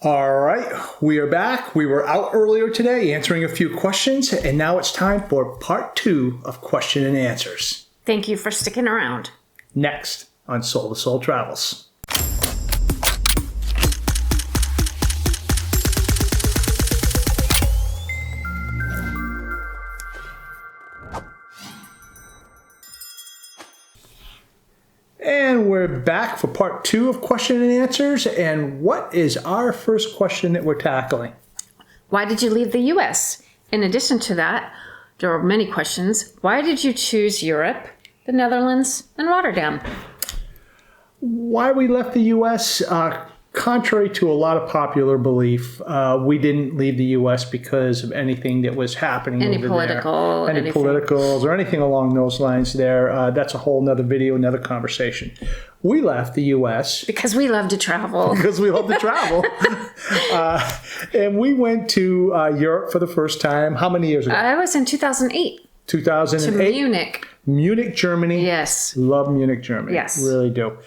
All right, we are back. We were out earlier today answering a few questions, and now it's time for part 2 of question and answers. Thank you for sticking around. Next on Soul to Soul Travels. And we're back for part 2 of question and answers. And what is our first question that we're tackling? Why did you leave the U.S.? In addition to that, there are many questions. Why did you choose Europe, the Netherlands, and Rotterdam? Why we left the U.S., contrary to a lot of popular belief, we didn't leave the U.S. because of anything that was happening over political, there. Any politicals or anything along those lines there. That's a whole nother video, another conversation. We left the U.S. because we love to travel. Because we love to travel. And we went to Europe for the first time. How many years ago? I was in 2008. 2008. To Munich. Munich, Germany. Yes. Love Munich, Germany. Yes. Really do.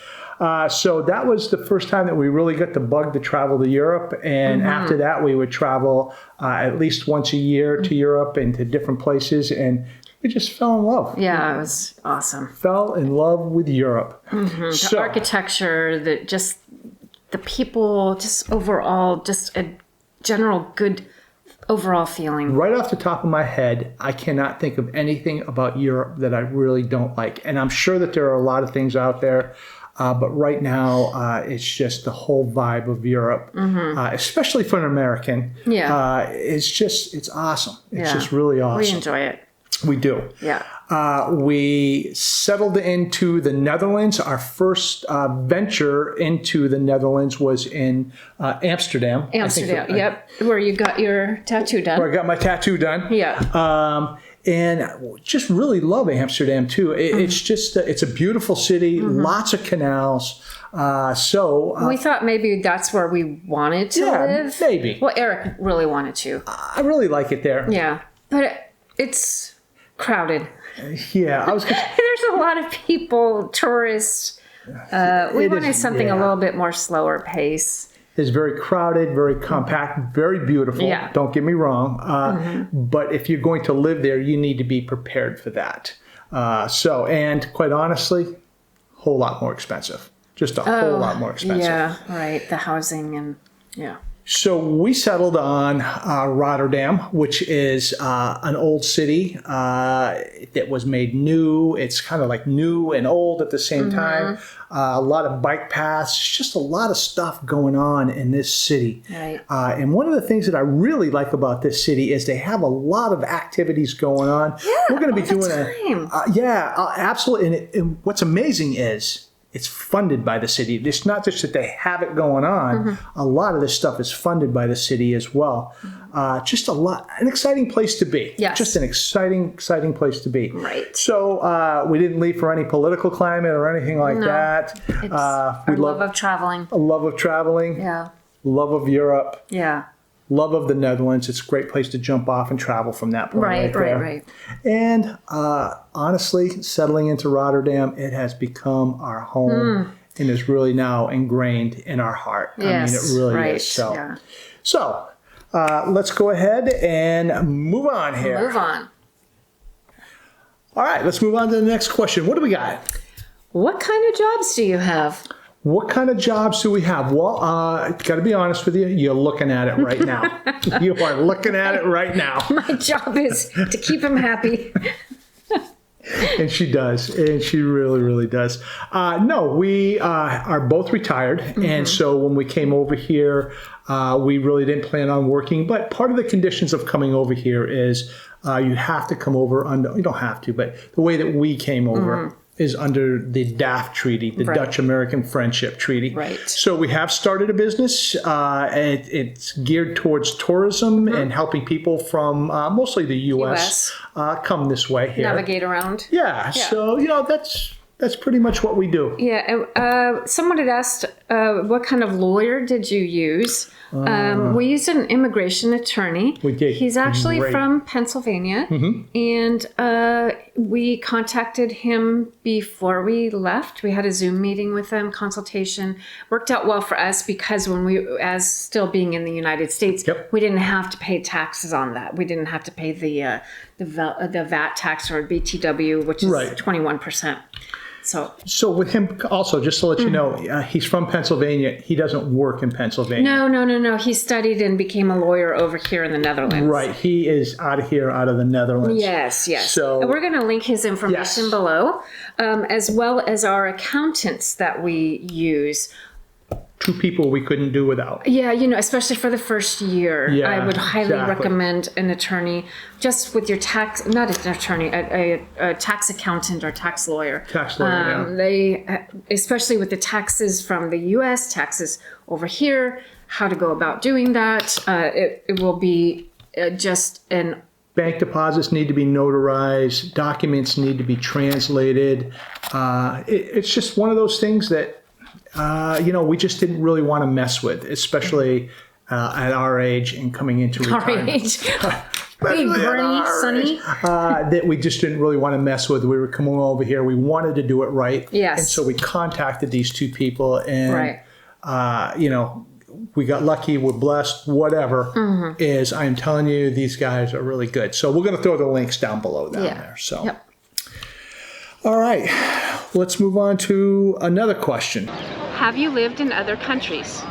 So that was the first time that we really got the bug to travel to Europe. And after that, we would travel at least once a year to Europe and to different places. And we just fell in love. Yeah, it was awesome. Fell in love with Europe. The architecture, the people, just overall, just a general good overall feeling. Right off the top of my head, I cannot think of anything about Europe that I really don't like. And I'm sure that there are a lot of things out there. But right now, it's just the whole vibe of Europe, especially for an American. Yeah. It's awesome. It's just really awesome. We enjoy it. We do. Yeah. We settled into the Netherlands. Our first venture into the Netherlands was in Amsterdam. Amsterdam, yep. Where you got your tattoo done. Where I got my tattoo done. Yeah. And just really love Amsterdam too. It's just, it's a beautiful city, lots of canals. We thought maybe that's where we wanted to live. Maybe. Well, Eric really wanted to. I really like it there. Yeah, but it's crowded. Yeah, There's a lot of people, tourists. We wanted something a little bit more slower pace. It's very crowded, very compact, very beautiful. Yeah. Don't get me wrong. But if you're going to live there, you need to be prepared for that. And quite honestly, a whole lot more expensive. Just a whole lot more expensive. Yeah, right. The housing and So we settled on Rotterdam, which is an old city that was made new. It's kind of like new and old at the same time. A lot of bike paths, just a lot of stuff going on in this city. Right. And one of the things that I really like about this city is they have a lot of activities going on. Yeah, we're going to be doing absolutely. And what's amazing is it's funded by the city. It's not just that they have it going on. A lot of this stuff is funded by the city as well. Just an exciting place to be. Yes. Just an exciting place to be. Right. So we didn't leave for any political climate or anything like that. It's our love of traveling. A love of traveling. Yeah. Love of Europe. Yeah. Love of the Netherlands. It's a great place to jump off and travel from that point Right. And honestly, settling into Rotterdam, it has become our home and is really now ingrained in our heart. Yes, I mean, it really is. So let's go ahead and move on here. Move on. All right, let's move on to the next question. What do we got? What kind of jobs do you have? What kind of jobs do we have? Well, got to be honest with you, you're looking at it right now. You are looking at it right now. My job is to keep him happy. And she does. And she really, really does. No, we are both retired. And so when we came over here, we really didn't plan on working. But part of the conditions of coming over here is you have to come over under, you don't have to, but the way that we came over is under the DAF Treaty, the Dutch-American Friendship Treaty. Right. So we have started a business. It's geared towards tourism and helping people from mostly the U.S. Come this way here. Navigate around. Yeah. So, that's that's pretty much what we do. Yeah. Someone had asked, what kind of lawyer did you use? We used an immigration attorney. We did. He's actually Great. from Pennsylvania. And we contacted him before we left. We had a Zoom meeting with him, consultation. Worked out well for us because as still being in the United States, we didn't have to pay taxes on that. We didn't have to pay the VAT tax or BTW, which is 21%. So with him also, just to let you know, he's from Pennsylvania. He doesn't work in Pennsylvania. No. He studied and became a lawyer over here in the Netherlands. Right. He is out of the Netherlands. Yes. So and we're going to link his information below, as well as our accountants that we use. 2 people we couldn't do without. Yeah, especially for the first year, I would highly recommend an attorney just with your tax, not an attorney, a tax accountant or tax lawyer. Tax lawyer, They, especially with the taxes from the U.S., taxes over here, how to go about doing that. It will be just an... Bank deposits need to be notarized. Documents need to be translated. It's just one of those things that we just didn't really want to mess with, especially at our age and coming into retirement. Our age. Hey, Bernie, Sonny. That we just didn't really want to mess with. We were coming over here. We wanted to do it right. Yes. And so we contacted these 2 people and, we got lucky. We're blessed. Whatever is, I'm telling you, these guys are really good. So we're going to throw the links down below there. So. Yep. All right. Let's move on to another question. Have you lived in other countries?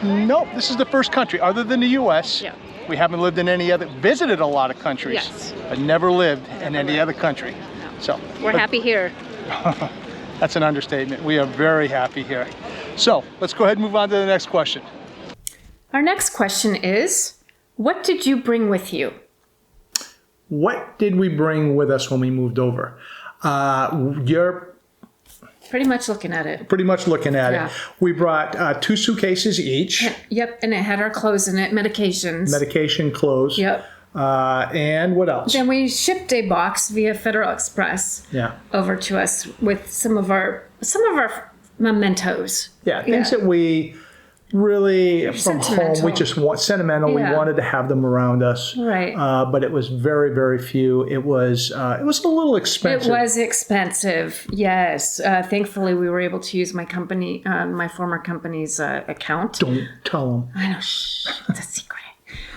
Nope, this is the first country other than the U.S. Yeah. We haven't lived in any other, visited a lot of countries, but never lived in any other country. No. So we're happy here. That's an understatement. We are very happy here. So let's go ahead and move on to the next question. Our next question is, what did you bring with you? What did we bring with us when we moved over? You're pretty much looking at it. It. We brought 2 suitcases each. Yep, and it had our clothes in it, medications. Medication, clothes. Yep. And what else? Then we shipped a box via Federal Express over to us with some of our mementos. Yeah, things that we really from home, we just want sentimental. We wanted to have them around us, right? But it was very, very few. It was a little expensive. It was expensive, yes. Thankfully, we were able to use my company, my former company's account. Don't tell them. I know, shh, it's a secret.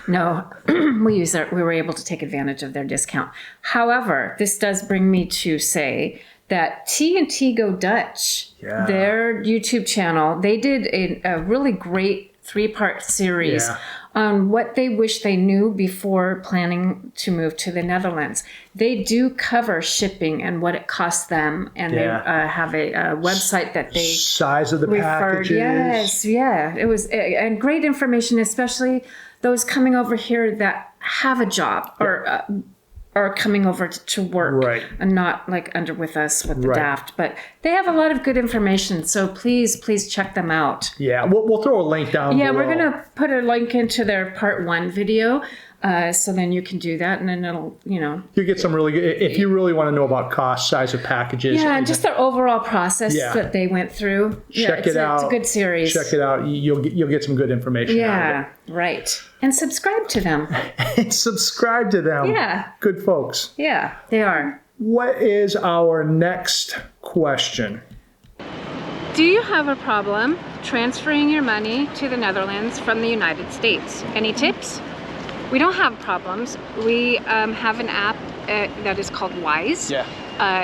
No, we were able to take advantage of their discount. However, this does bring me to say that T&T Go Dutch, their YouTube channel, they did a really great 3-part series on what they wish they knew before planning to move to the Netherlands. They do cover shipping and what it costs them, and they have a website that they size of the packages. Yes, it was and great information, especially those coming over here that have a job or are coming over to work and not like under with us with the Daft. But they have a lot of good information, so please check them out. Yeah, we'll throw a link down below. We're going to put a link into their part 1 video. So then you can do that, and then it'll, you get some really good, if you really want to know about cost, size of packages. Yeah, and just their overall process that they went through. Check it out. It's a good series. Check it out. You'll get some good information out of it. Right. And subscribe to them. Yeah. Good folks. Yeah, they are. What is our next question? Do you have a problem transferring your money to the Netherlands from the United States? Any tips? We don't have problems. We have an app that is called Wise. Yeah.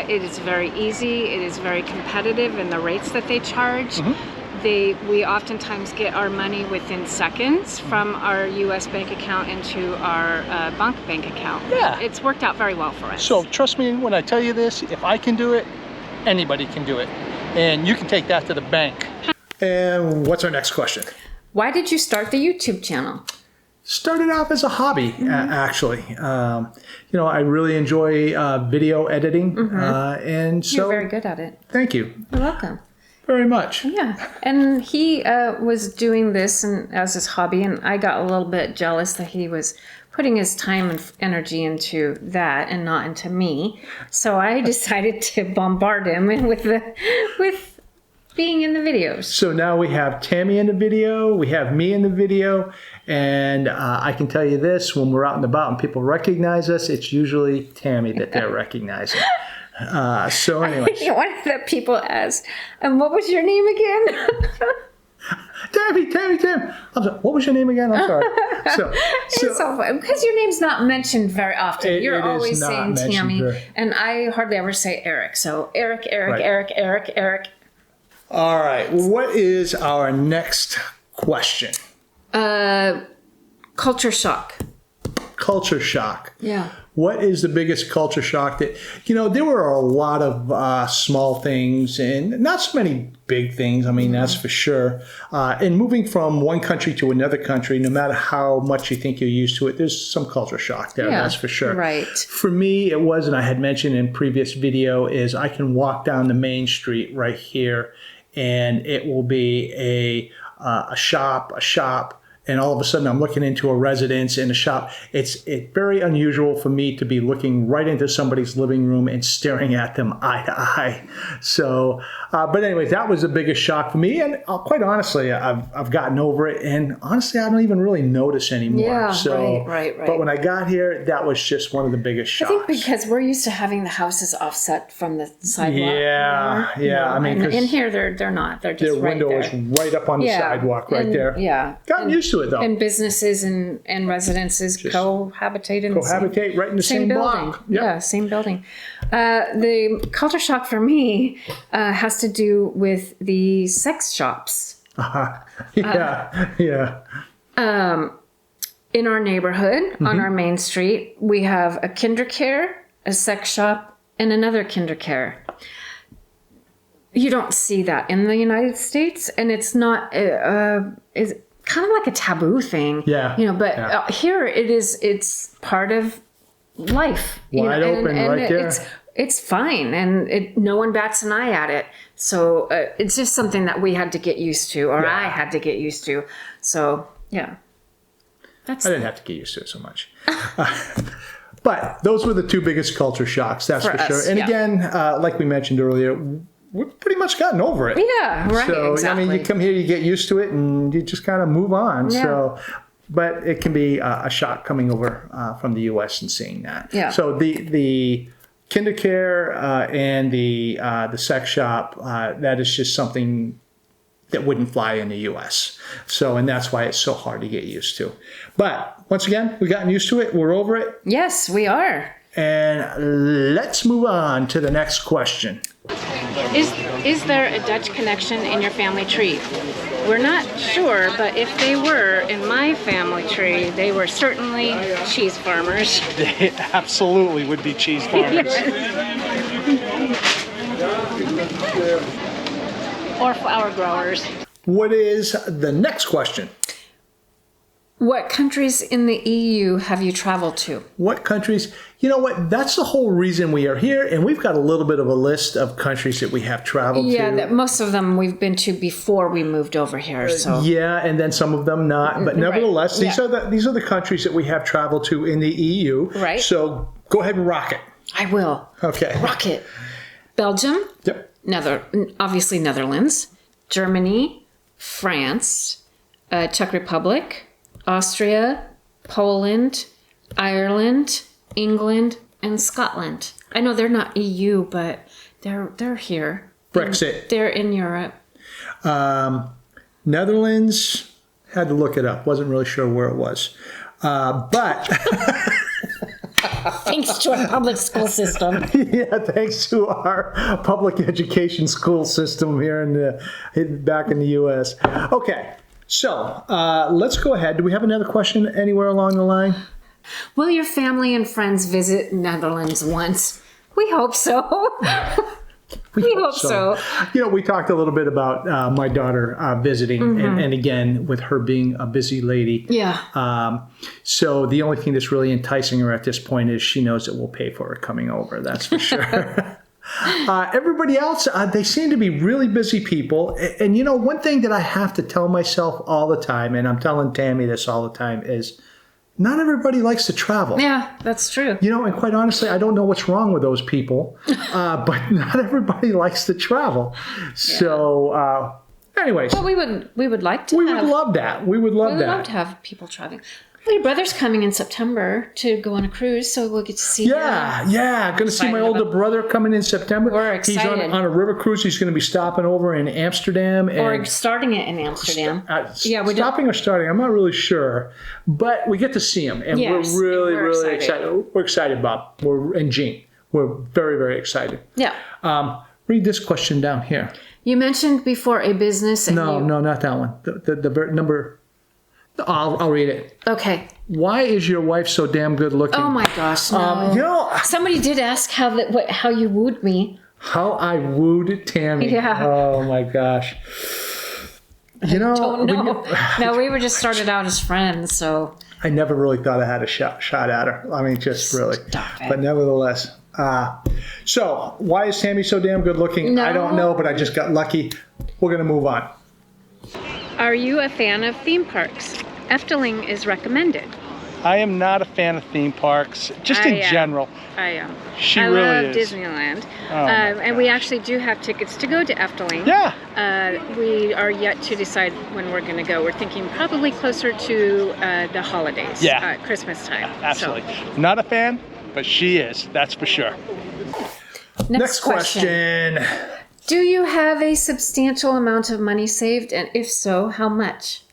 It is very easy. It is very competitive in the rates that they charge. We oftentimes get our money within seconds from our U.S. bank account into our bank account. Yeah. It's worked out very well for us. So trust me when I tell you this, if I can do it, anybody can do it. And you can take that to the bank. And what's our next question? Why did you start the YouTube channel? Started off as a hobby, actually. I really enjoy video editing. And so you're very good at it. Thank you. You're welcome. Very much. Yeah. And he was doing this as his hobby, and I got a little bit jealous that he was putting his time and energy into that and not into me. So I decided to bombard him with being in the videos. So now we have Tammy in the video, we have me in the video, and I can tell you this, when we're out and about and people recognize us, it's usually Tammy that they're recognizing. So anyway. One of the people asked, what was your name again? Tammy. I'm sorry, what was your name again? I'm sorry. It's so funny because your name's not mentioned very often. You're always saying Tammy, and I hardly ever say Eric. So Eric. Right. Eric. All right. What is our next question? Culture shock. Culture shock. Yeah. What is the biggest culture shock that, there were a lot of small things and not so many big things. I mean, that's for sure. And moving from one country to another country, no matter how much you think you're used to it, there's some culture shock there. That's for sure. Right. For me, it was, and I had mentioned in previous video, is I can walk down the main street right here and it will be a shop, and all of a sudden I'm looking into a residence in a shop. It's very unusual for me to be looking right into somebody's living room and staring at them eye to eye. So, but anyway, that was the biggest shock for me. And quite honestly, I've gotten over it. And honestly, I don't even really notice anymore. Yeah, so, right. But when I got here, that was just one of the biggest shocks. I think because we're used to having the houses offset from the sidewalk. Yeah. I mean, in here they're not. They're just right there. Their window is right up on the sidewalk right there. Yeah. Gotten used to it though. And businesses and residences just cohabitate right in the same building. block. Yep. Yeah, same building. The culture shock for me has to do with the sex shops. Yeah. In our neighborhood, on our main street, we have a Kindercare, a sex shop, and another Kindercare. You don't see that in the United States, and it's not. It's kind of like a taboo thing. Yeah. But here it's part of life. Wide open right there. It's fine, and no one bats an eye at it. So it's just something that we had to get used to, or I had to get used to. So yeah. I didn't have to get used to it so much. But those were the two biggest culture shocks, that's for sure. And again, like we mentioned earlier, we've pretty much gotten over it. Yeah, right. So, exactly. I mean, you come here, you get used to it, and you just kind of move on. Yeah. So, but it can be a shock coming over from the U.S. and seeing that. Yeah. So the Kindercare and the sex shop, that is just something that wouldn't fly in the U.S. So, and that's why it's so hard to get used to. But once again, we've gotten used to it. We're over it. Yes, we are. And let's move on to the next question. Is there a Dutch connection in your family tree? We're not sure, but if they were in my family tree, they were certainly cheese farmers. They absolutely would be cheese farmers. Or flower growers. What is the next question? What countries in the EU have you traveled to? What countries? You know what? That's the whole reason we are here, and we've got a little bit of a list of countries that we have traveled to. Yeah, most of them we've been to before we moved over here. So yeah, and then some of them not. But nevertheless, these are the countries that we have traveled to in the EU. Right. So go ahead and rock it. I will. Okay. Rock it. Belgium. Yep. Obviously Netherlands, Germany, France, Czech Republic, Austria, Poland, Ireland, England, and Scotland. I know they're not EU, but they're here. Brexit. They're in Europe. Netherlands, had to look it up. Wasn't really sure where it was. But Thanks to our public school system. yeah, thanks to our public education school system here back in the U.S. Okay, so let's go ahead. Do we have another question anywhere along the line? Will your family and friends visit Netherlands once? We hope so. We hope so. You know, we talked a little bit about my daughter visiting, and again, with her being a busy lady. Yeah. So the only thing that's really enticing her at this point is she knows that we'll pay for her coming over. That's for sure. Everybody else, they seem to be really busy people. And you know, one thing that I have to tell myself all the time, and I'm telling Tammy this all the time, is not everybody likes to travel. Yeah, that's true. You know, and quite honestly, I don't know what's wrong with those people, but not everybody likes to travel. So, anyways, Well, we would like to. we would love that. We would love We would that. love to have people traveling. Well, your brother's coming in September to go on a cruise, so we'll get to see him. Yeah. Going to see my Excited older about- brother coming in September. We're He's excited. on a river cruise. He's going to be stopping over in Amsterdam. Or And starting it in Amsterdam. yeah, we're stopping or starting. I'm not really sure, but we get to see him, and Yes, we're really, we're really excited. excited. We're excited, Bob. And Jean. We're very, very excited. Yeah. Read this question down here. You mentioned before a business. And No, not that one. The number. I'll read it. Okay. Why is your wife so damn good looking? Oh my gosh, no. You know Somebody did ask how you wooed me. how I wooed Tammy. Yeah. Oh my gosh. You know, Oh when you- no. No, we were just started out as friends, so. I never really thought I had a shot at her. I mean, just really. Stop it. But nevertheless. So, why is Tammy so damn good looking? No. I don't know, but I just got lucky. We're going to move on. Are you a fan of theme parks? Efteling is recommended. I am not a fan of theme parks, just I in am. general. I am. She I really love is. Disneyland. Oh my And we gosh. actually do have tickets to go to Efteling. Yeah. We are yet to decide when we're going to go. We're thinking probably closer to the holidays. Yeah. Christmas time. Absolutely. Not a fan, but she is. That's for sure. Next question. Do you have a substantial amount of money saved? And if so, how much?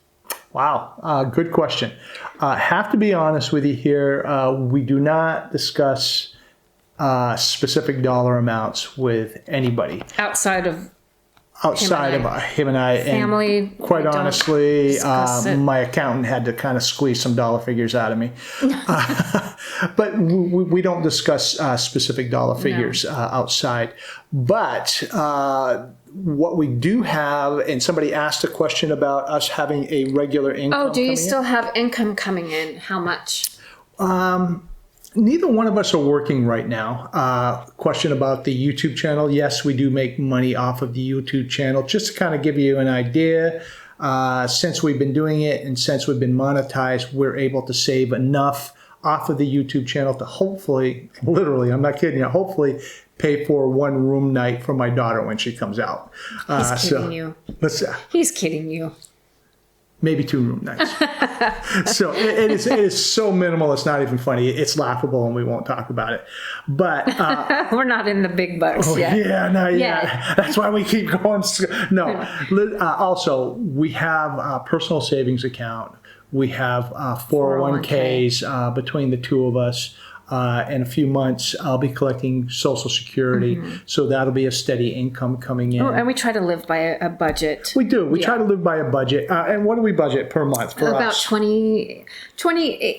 Wow, good question. Have to be honest with you here. We do not discuss specific dollar amounts with anybody Outside of outside Him and of him and I. family, And quite we don't honestly, discuss it. my accountant had to kind of squeeze some dollar figures out of me. But we don't discuss specific dollar figures outside. But what we do have, and somebody asked a question about us having a regular income. Oh, do you coming in. still have income coming in? How much? Neither one of us are working right now. Question about the YouTube channel. Yes, we do make money off of the YouTube channel. Just to kind of give you an idea, since we've been doing it and since we've been monetized, we're able to save enough off of the YouTube channel to hopefully, literally, I'm not kidding you, hopefully pay for one room night for my daughter when she comes out. He's kidding you. He's kidding you. Maybe 2 room nights. So it is so minimal. It's not even funny. It's laughable, and we won't talk about it. But We're not in the big bucks yet. yeah. That's why we keep going. No. Also, we have a personal savings account. We have 401ks between the two of us. In a few months, I'll be collecting Social Security, so that'll be a steady income coming in. Oh, and we try to live by a budget. We do. We try to live by a budget. And what do we budget per month for About us?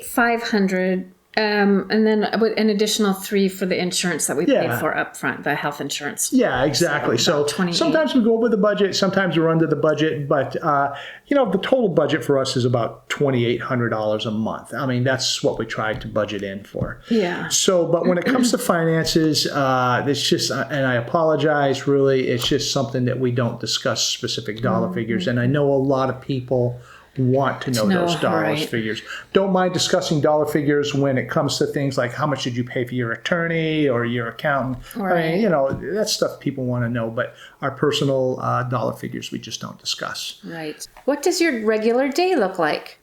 500, and then an additional 3 for the insurance that we paid Yeah. for up front, the health insurance. Yeah, exactly. So about 28. sometimes we go over the budget, sometimes we're under the budget, but the total budget for us is about $2,800 a month. I mean, that's what we try to budget in for. Yeah. So, but when it comes to finances, it's just, and I apologize, really, it's just something that we don't discuss specific dollar figures. And I know a lot of people want to know those dollars right. figures. Don't mind discussing dollar figures when it comes to things like how much did you pay for your attorney or your accountant. Right. I mean, that's stuff people want to know, but our personal dollar figures we just don't discuss. Right. What does your regular day look like?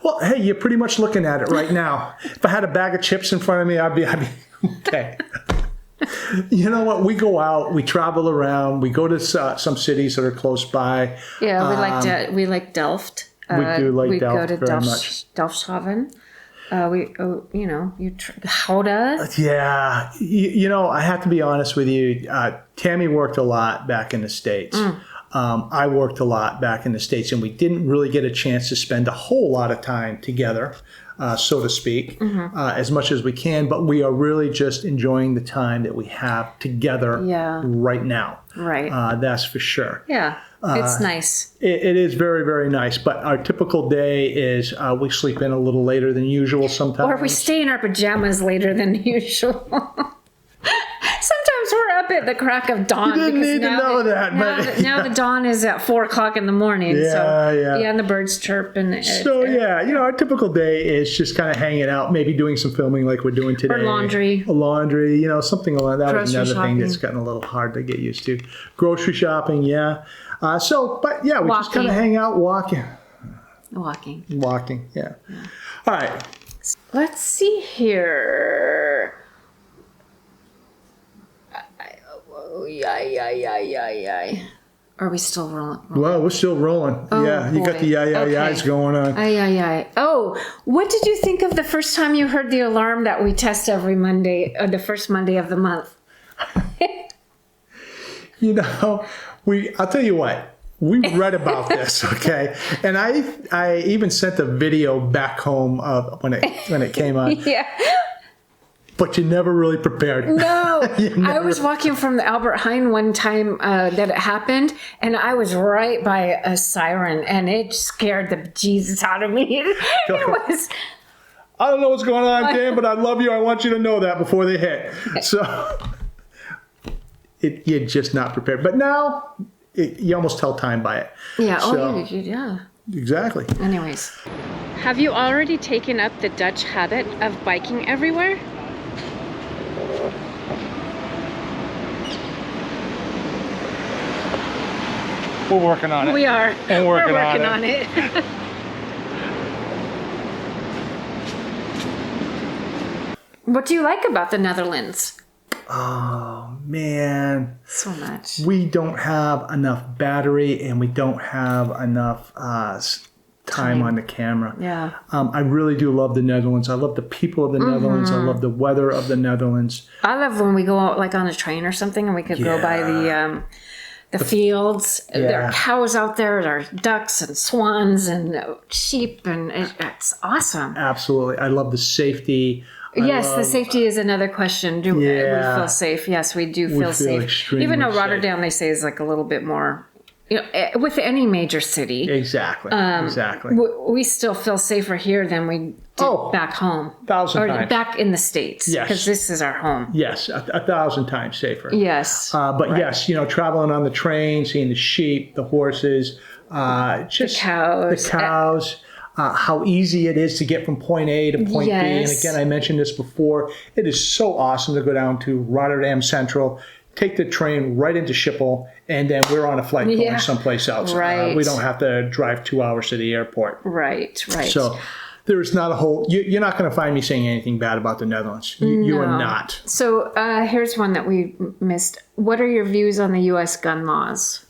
Well, hey, you're pretty much looking at it right now. If I had a bag of chips in front of me, I'd be okay. You know what? We go out, we travel around, we go to some cities that are close by. Yeah, we like Delft. We do like we Delft go to very much. Delfshaven. Gouda. Yeah, I have to be honest with you. Tammy worked a lot back in the States. I worked a lot back in the States, and we didn't really get a chance to spend a whole lot of time together, so to speak, as much as we can. But we are really just enjoying the time that we have together right now. Right. That's for sure. Yeah. It's nice. It is very, very nice. But our typical day is we sleep in a little later than usual sometimes. Or we stay in our pajamas later than usual. Sometimes we're up up at the crack of dawn. You didn't because need to now know the- that, Now, but- now the dawn is at 4:00 in the morning. Yeah, so, yeah. and the birds chirp and So yeah, our typical day is just kind of hanging out, maybe doing some filming like we're doing today. Or laundry. Laundry, something along that. Was Grocery another thing that's shopping. gotten a little hard to get used to. Grocery shopping, yeah. But yeah, we just kind Walking. of hang out, walking, yeah. All right. Let's see here. Are we still rolling? Well, we're still rolling. Yeah, you got boy. the yeahs Okay. going on. Oh, what did you think of the first time you heard the alarm that we test every Monday, or the first Monday of the month? I'll tell you what. We read about this, okay, and I even sent a video back home of when it came on. Yeah. But you never really prepared. No, You I was walking from the Albert Heijn one time that it happened, and I was right by a siren, and it scared the Jesus out of me. It was. I don't know what's going on, Dan, but I love you. I want you to know that before they hit. So you're just not prepared. But now you almost tell time by it. Yeah. So, Yeah. exactly. Anyways. Have you already taken up the Dutch habit of biking everywhere? We're working on it. We are. And We're working working on on it. What do you like about the Netherlands? Oh man, So much. we don't have enough battery, and we don't have enough time on the camera. Yeah. I really do love the Netherlands. I love the people of the Netherlands. I love the weather of the Netherlands. I love when we go out like on a train or something, and we could go by the fields. There Yeah. are cows out there. There are ducks and swans and sheep, and it's awesome. Absolutely, I love the safety. Yes, the safety is another question. Do we feel safe? Yes, we do feel feel safe. extremely Even though safe. Rotterdam, they say, is like a little bit more, with any major city, Exactly. Exactly. we still feel safer here than we do back home. 1,000 or times. back in the States. Yes. Because this is our home. Yes, 1,000 times safer. Yes. But yes, traveling on the train, seeing the sheep, the horses, just The cows. the cows, how easy it is to get from point A to point B. And Yes. again, I mentioned this before. It is so awesome to go down to Rotterdam Central, take the train right into Schiphol, and then we're on a flight going someplace else. Right. We don't have to drive 2 hours to the airport. Right. So there's not a whole. You're not going to find me saying anything bad about the Netherlands. You are not. So here's one that we missed. What are your views on the U.S. gun laws?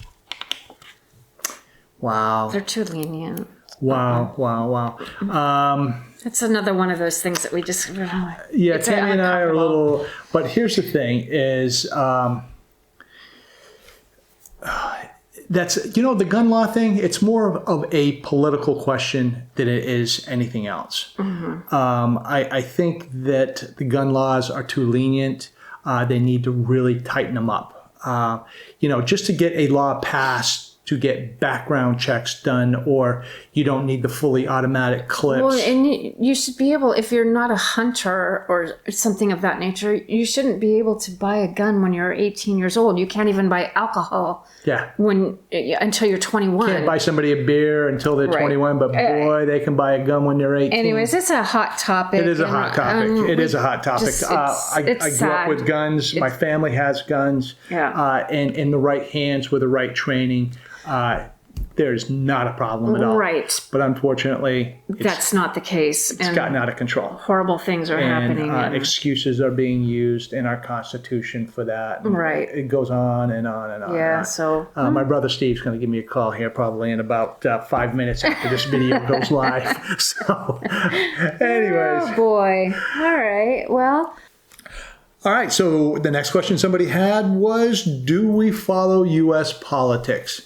Wow. They're too lenient. Wow. It's another one of those things that we just. Yeah, it's Tammy and I are a uncomfortable. little. But here's the thing: is that's the gun law thing. It's more of a political question than it is anything else. I think that the gun laws are too lenient. They need to really tighten them up. Just to get a law passed to get background checks done, or you don't need the fully automatic clips. Well, and you should be able, if you're not a hunter or something of that nature, you shouldn't be able to buy a gun when you're 18 years old. You can't even buy alcohol until you're 21. Can't buy somebody a beer until they're 21, but boy, they can buy a gun when they're 18. Anyways, it's a hot topic. It is a hot topic. It is a hot topic. I grew up sad. with guns. My family has guns. Yeah. And in the right hands with the right training, there's not a problem at all. Right. But unfortunately, That's not the case. it's gotten out of control. Horrible things are happening. And excuses are being used in our Constitution for that. And Right. It goes on and on and on. Yeah, and on. so- My brother Steve's going to give me a call here probably in about 5 minutes after this video goes live. So, anyways. Oh, boy. All right. Well, All right, so the next question somebody had was, do we follow U.S. politics?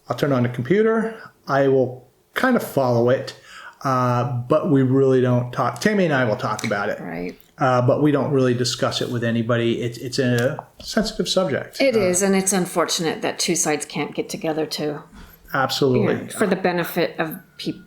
I'll turn on the computer. I will kind of follow it, but we really don't talk. Tammy and I will talk about it, right. but we don't really discuss it with anybody. It's a sensitive subject. It is, and it's unfortunate that two sides can't get together Absolutely. for the benefit of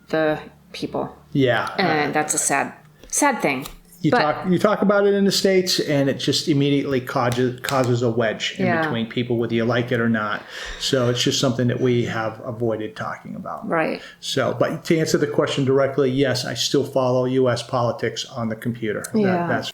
the people. Yeah. And that's a sad thing. You talk about it in the States, and it just immediately causes a wedge in between people, whether you like it or not. So it's just something that we have avoided talking about. Right. So, but to answer the question directly, yes, I still follow U.S. politics on the computer. Yeah.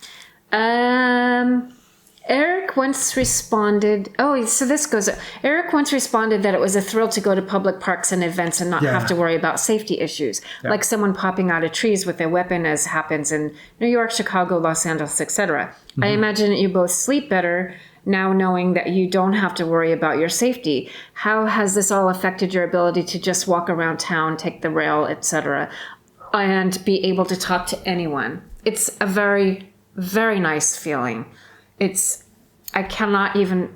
Eric once responded, Eric once responded that it was a thrill to go to public parks and events and not have to worry about safety issues, like someone popping out of trees with a weapon, as happens in New York, Chicago, Los Angeles, etc. I imagine that you both sleep better now knowing that you don't have to worry about your safety. How has this all affected your ability to just walk around town, take the rail, etc., and be able to talk to anyone? It's a very, very nice feeling. I cannot even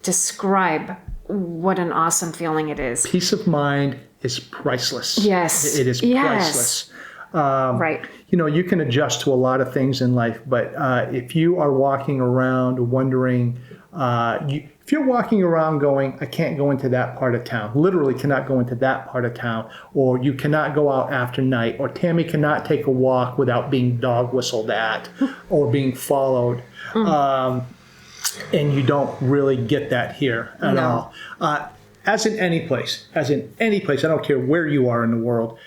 describe what an awesome feeling it is. Peace of mind is priceless. Yes. It is priceless. Right. You can adjust to a lot of things in life, but if you are walking around wondering, if you're walking around going, I can't go into that part of town, literally cannot go into that part of town, or you cannot go out after night, or Tammy cannot take a walk without being dog whistled at or being followed. And you don't really get that here at all. As in any place, I don't care where you are in the world.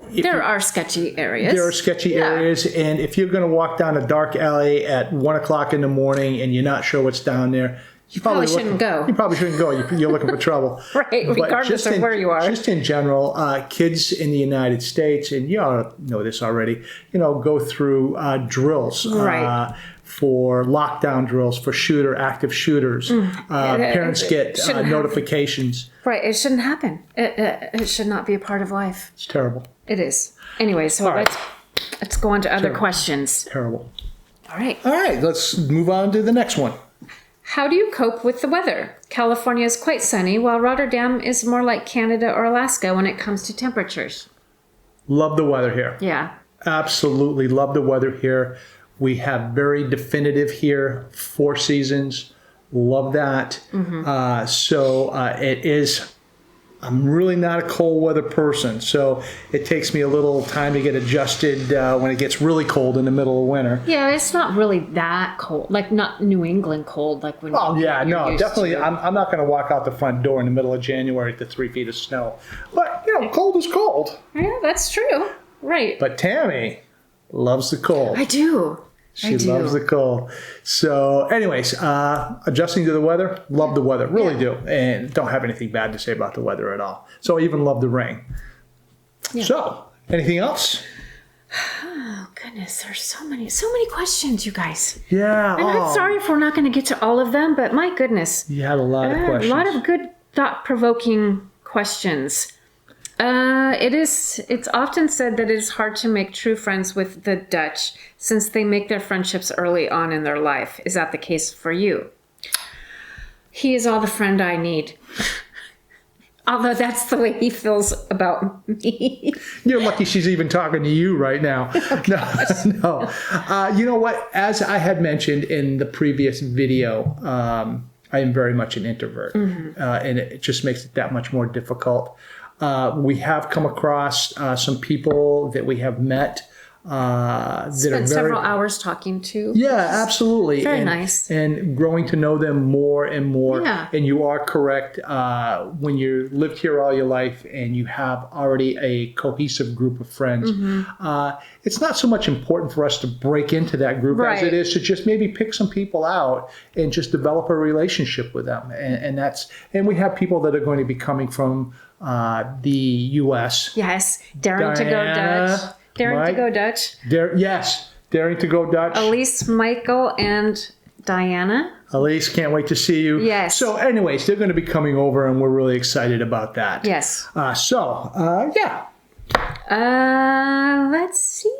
There are sketchy areas. There are sketchy areas, and if you're going to walk down a dark alley at 1 o'clock in the morning and you're not sure what's down there, you probably shouldn't go. You probably shouldn't go. You're looking for trouble. Right, regardless of where you are. Just in general, kids in the United States, and you all know this already, go through drills. For lockdown drills, for active shooters. Parents get notifications. Right, it shouldn't happen. It should not be a part of life. It's terrible. It is. Anyway, so let's go on to other questions. Terrible. All right, let's move on to the next one. How do you cope with the weather? California is quite sunny, while Rotterdam is more like Canada or Alaska when it comes to temperatures. Love the weather here. Yeah. Absolutely love the weather here. We have very definitive here, 4 seasons. Love that. It is, I'm really not a cold weather person, so it takes me a little time to get adjusted when it gets really cold in the middle of winter. Yeah, it's not really that cold, like not New England cold, like when. Oh yeah, no, definitely. To. I'm not going to walk out the front door in the middle of January to 3 feet of snow, but cold is cold. Yeah, that's true. Right. But Tammy loves the cold. I do. She loves the cold. So anyways, adjusting to the weather, love the weather, really do. And don't have anything bad to say about the weather at all. So I even love the rain. Yeah. So, anything else? Oh, goodness. There's so many questions, you guys. Yeah. And I'm sorry if we're not going to get to all of them, but my goodness. You had a lot of questions. A lot of good thought-provoking questions. It's often said that it is hard to make true friends with the Dutch since they make their friendships early on in their life. Is that the case for you? He is all the friend I need. Although that's the way he feels about me. You're lucky she's even talking to you right now. No. You know what? As I had mentioned in the previous video, I am very much an introvert. And it just makes it that much more difficult. We have come across some people that we have met that Spent several hours talking to. Yeah, absolutely. Very nice. And growing to know them more and more. Yeah. And you are correct. When you lived here all your life and you have already a cohesive group of friends, it's not so much important for us to break into that group as it is to just maybe pick some people out and just develop a relationship with them. And we have people that are going to be coming from the U.S. Yes, daring to go Dutch. Daring to go Dutch. Daring to go Dutch. Elise, Michael, and Diana. Elise, can't wait to see you. Yes. So anyways, they're going to be coming over and we're really excited about that. Yes. Yeah. Let's see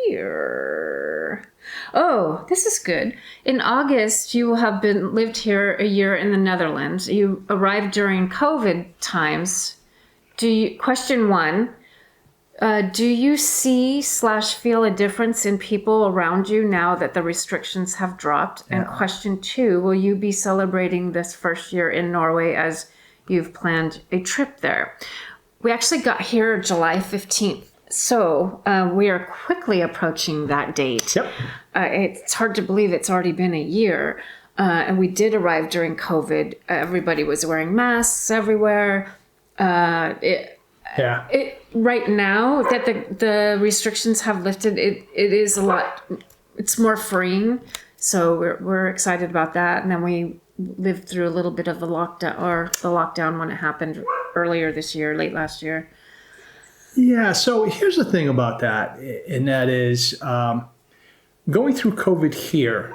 here. Oh, this is good. In August, you will have lived here a year in the Netherlands. You arrived during COVID times. Question 1. Do you see/feel a difference in people around you now that the restrictions have dropped? Yeah. And question 2, will you be celebrating this first year in Norway as you've planned a trip there? We actually got here July 15th. So we are quickly approaching that date. Yep. It's hard to believe it's already been a year. And we did arrive during COVID. Everybody was wearing masks everywhere. Yeah. Right now that the restrictions have lifted, it is a lot. It's more freeing. So we're excited about that. And then we lived through a little bit of the lockdown when it happened earlier this year, late last year. Yeah. So here's the thing about that, and that is going through COVID here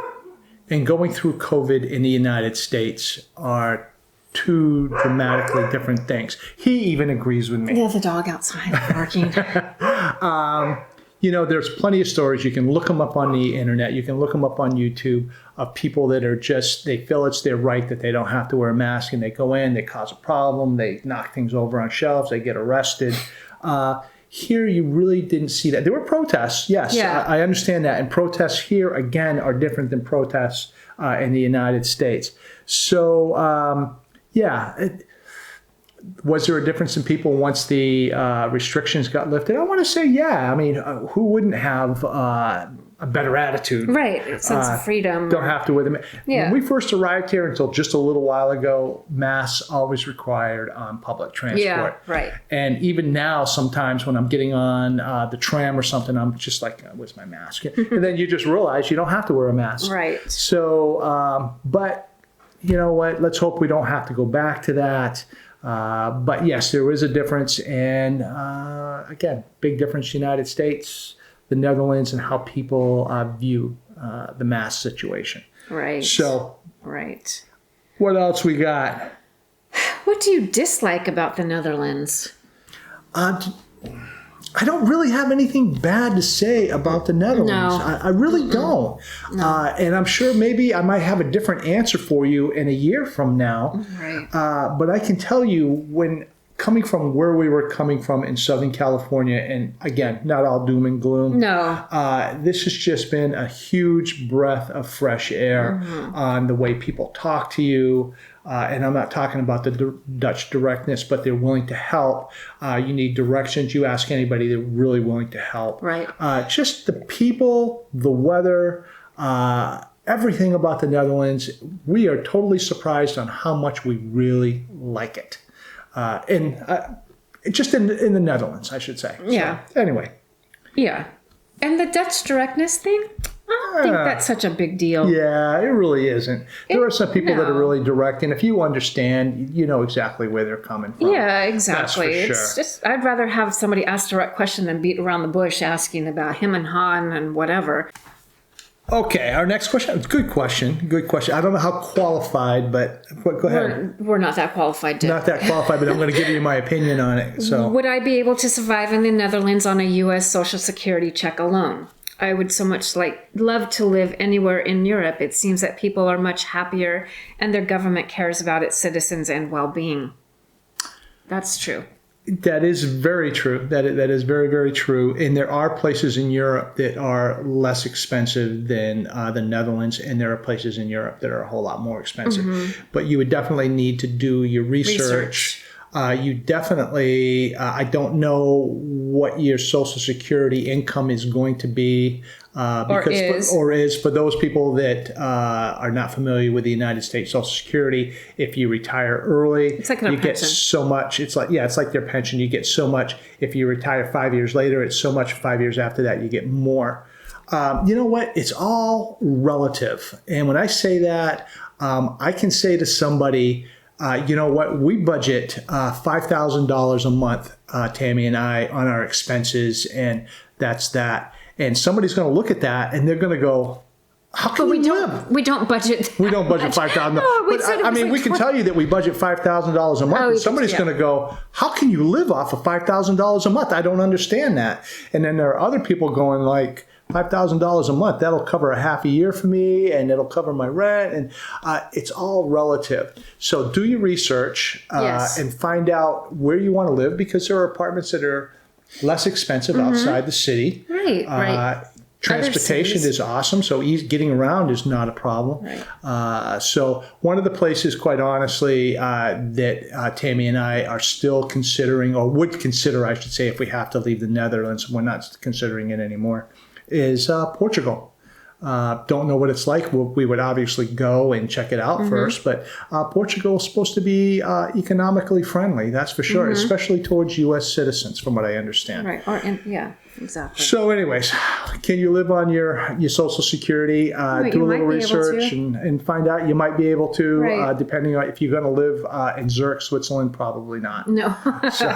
and going through COVID in the United States are two dramatically different things. He even agrees with me. Yeah, the dog outside barking. There's plenty of stories. You can look them up on the internet. You can look them up on YouTube of people that are they feel it's their right that they don't have to wear a mask, and they go in, they cause a problem, they knock things over on shelves, they get arrested. Here, you really didn't see that. There were protests, yes, Yeah. I understand that. And protests here, again, are different than protests in the United States. So, was there a difference in people once the restrictions got lifted? I want to say, yeah. I mean, who wouldn't have a better attitude? Right, a sense of freedom. Don't have to wear them. Yeah. When we first arrived here until just a little while ago, masks always required on public transport. Yeah, right. And even now, sometimes when I'm getting on the tram or something, I'm just like, where's my mask? And then you just realize you don't have to wear a mask. Right. So, but you know what? Let's hope we don't have to go back to that. But yes, there is a difference. And again, big difference, United States, the Netherlands, and how people view the mask situation. Right. So, right. What else we got? What do you dislike about the Netherlands? I don't really have anything bad to say about the Netherlands. No. I really don't. No. And I'm sure maybe I might have a different answer for you in a year from now. Right. But I can tell you, when coming from where we were coming from in Southern California, and again, not all doom and gloom. No. This has just been a huge breath of fresh air on the way people talk to you. And I'm not talking about the Dutch directness, but they're willing to help. You need directions. You ask anybody, they're really willing to help. Right. Just the people, the weather, everything about the Netherlands. We are totally surprised on how much we really like it. Just in the Netherlands, I should say. Yeah. So, anyway. Yeah. And the Dutch directness thing? I don't think that's such a big deal. Yeah, it really isn't. There are some people that are really direct, and if you understand, you know exactly where they're coming from. Yeah, exactly. That's for It's sure. just, I'd rather have somebody ask a direct question than beat around the bush asking about him and Han and whatever. Okay, our next question. Good question. Good question. I don't know how qualified, but go ahead. We're not that qualified to. Not that qualified, but I'm going to give you my opinion on it. So, Would I be able to survive in the Netherlands on a U.S. Social Security check alone? I would so much love to live anywhere in Europe. It seems that people are much happier and their government cares about its citizens and well-being. That's true. that is very true. That is very, very true. And there are places in Europe that are less expensive than the Netherlands, and there are places in Europe that are a whole lot more expensive. Mm-hmm. But you would definitely need to do your research. You definitely, I don't know what your Social Security income is going to be. Or is for those people that are not familiar with the United States Social Security. If you retire early, it's like you get so much. It's like their pension. You get so much. If you retire 5 years later, it's so much. 5 years after that, you get more. You know what? It's all relative. And when I say that, I can say to somebody, you know what? We budget $5,000 a month, Tammy and I, on our expenses, and that's that. And somebody's going to look at that and they're going to go, how can we live? We don't budget. We don't budget $5,000. No, I mean, we can tell you that we budget $5,000 a month. And somebody's going to go, how can you live off of $5,000 a month? I don't understand that. And then there are other people going like, $5,000 a month, that'll cover a half a year for me, and it'll cover my rent, and it's all relative. So do your research and find out where you want to live, because there are apartments that are less expensive outside the city. Right. Transportation cities. is awesome, so getting around is not a problem. Right. So one of the places, quite honestly, that Tammy and I are still considering, or would consider, I should say, if we have to leave the Netherlands, we're not considering it anymore, is Portugal. Don't know what it's like. We would obviously go and check it out first, but Portugal is supposed to be economically friendly, that's for sure, especially towards U.S. citizens, from what I understand. Right. Yeah, exactly. So anyways, can you live on your Social Security? Do a little research and find out. You might be able to, Right. depending on if you're going to live in Zurich, Switzerland, probably not. No. So,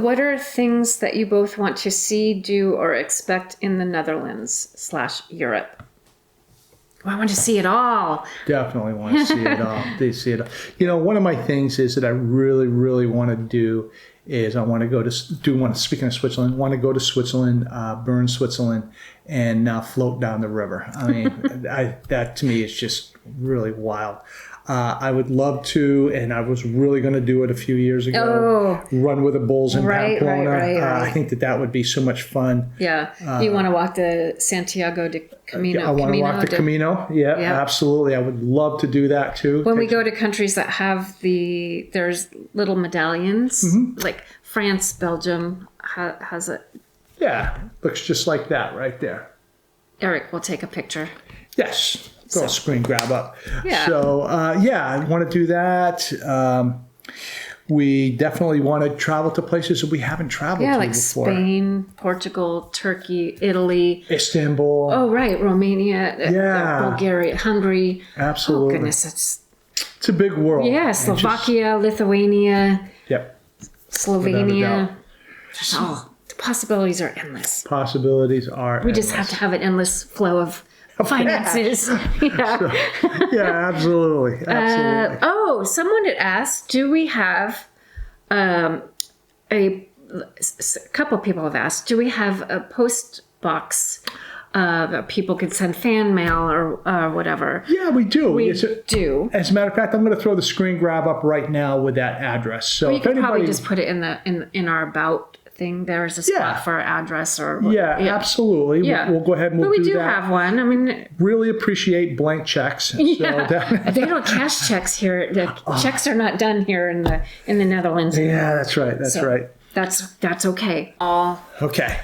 What are things that you both want to see, do, or expect in the Netherlands / Europe? I want to see it all. definitely want to see it all. They see it all. You know, one of my things is that I really, really want to do is I want to go to, speaking of Switzerland, want to go to Switzerland, Bern, Switzerland, and float down the river. I mean, that to me is just really wild. I would love to, and I was really going to do it a few years ago, run with the bulls in Pamplona. Right. I think that would be so much fun. Yeah. You want to walk the Santiago de Camino? I want to walk the Camino. Yeah, absolutely. I would love to do that too. When we go to countries that have there's little medallions, like France, Belgium has it. Yeah, looks just like that right there. Eric will take a picture. Yes. Go screen grab up. Yeah. So, I want to do that. We definitely want to travel to places that we haven't traveled to like before. Spain, Portugal, Turkey, Italy. Istanbul. Oh, right. Romania, Yeah. Bulgaria, Hungary. Absolutely. Oh, goodness. It's a big world. Yeah, Slovakia, Lithuania, Yep. Slovenia. The possibilities are endless. Possibilities are We just have to have an endless flow of finances. Yeah. Yeah, absolutely. Someone had asked, do we have a couple people have asked, do we have a post box that people could send fan mail or whatever? Yeah, we do. We do. As a matter of fact, I'm going to throw the screen grab up right now with that address. So You if could anybody, probably just put it in our about thing. There's a spot for our address or what. Yeah, absolutely. Yeah. We'll go ahead and But we'll we do that. have one. I mean, Really appreciate blank checks. yeah. So They don't cash checks here. The checks are not done here in the Netherlands. yeah, that's right. That's right. That's okay. Okay.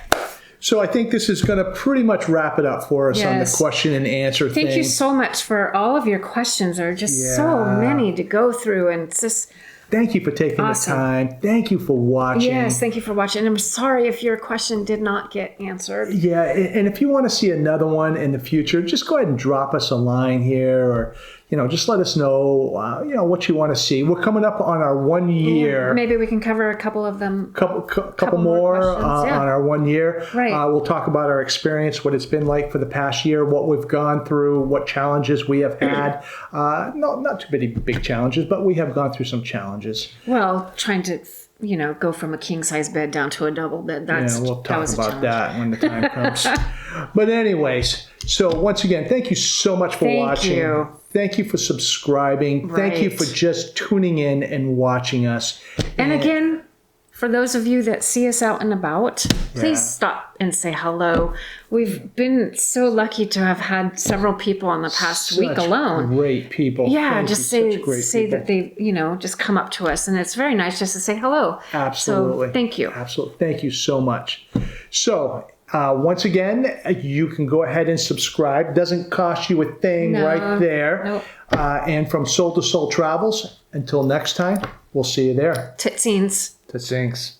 So I think this is going to pretty much wrap it up for us on the Yes. question and answer thing. Thank you so much for all of your questions. There are just so many to go through, and it's just Thank you for taking Awesome. the time. Thank you for watching. yes. Thank you for watching. And I'm sorry if your question did not get answered. Yeah, and if you want to see another one in the future, just go ahead and drop us a line here, or just let us know, what you want to see. We're coming up on our 1 year. Maybe we can cover a couple of them. Couple more questions, yeah. on our 1 year. Right. We'll talk about our experience, what it's been like for the past year, what we've gone through, what challenges we have had. Not too many big challenges, but we have gone through some challenges. Well, trying to go from a king size bed down to a double bed. We'll that talk was a about challenge. that when the time comes. But anyways, so once again, thank you so much for watching. you. Thank you for subscribing. Thank you Right. for just tuning in and watching us. And again, for those of you that see us out and about, please stop and say hello. We've been so lucky to have had several people on the past week Such alone. Great people. Yeah, Thank just you, such great say people. that they, just come up to us, and it's very nice just to say hello. Absolutely. So thank you. Absolutely. Thank you so much. So, once again, you can go ahead and subscribe. Doesn't cost you a thing right there. Nope. And from Soul to Soul Travels, until next time, we'll see you there. Titsines. Thanks.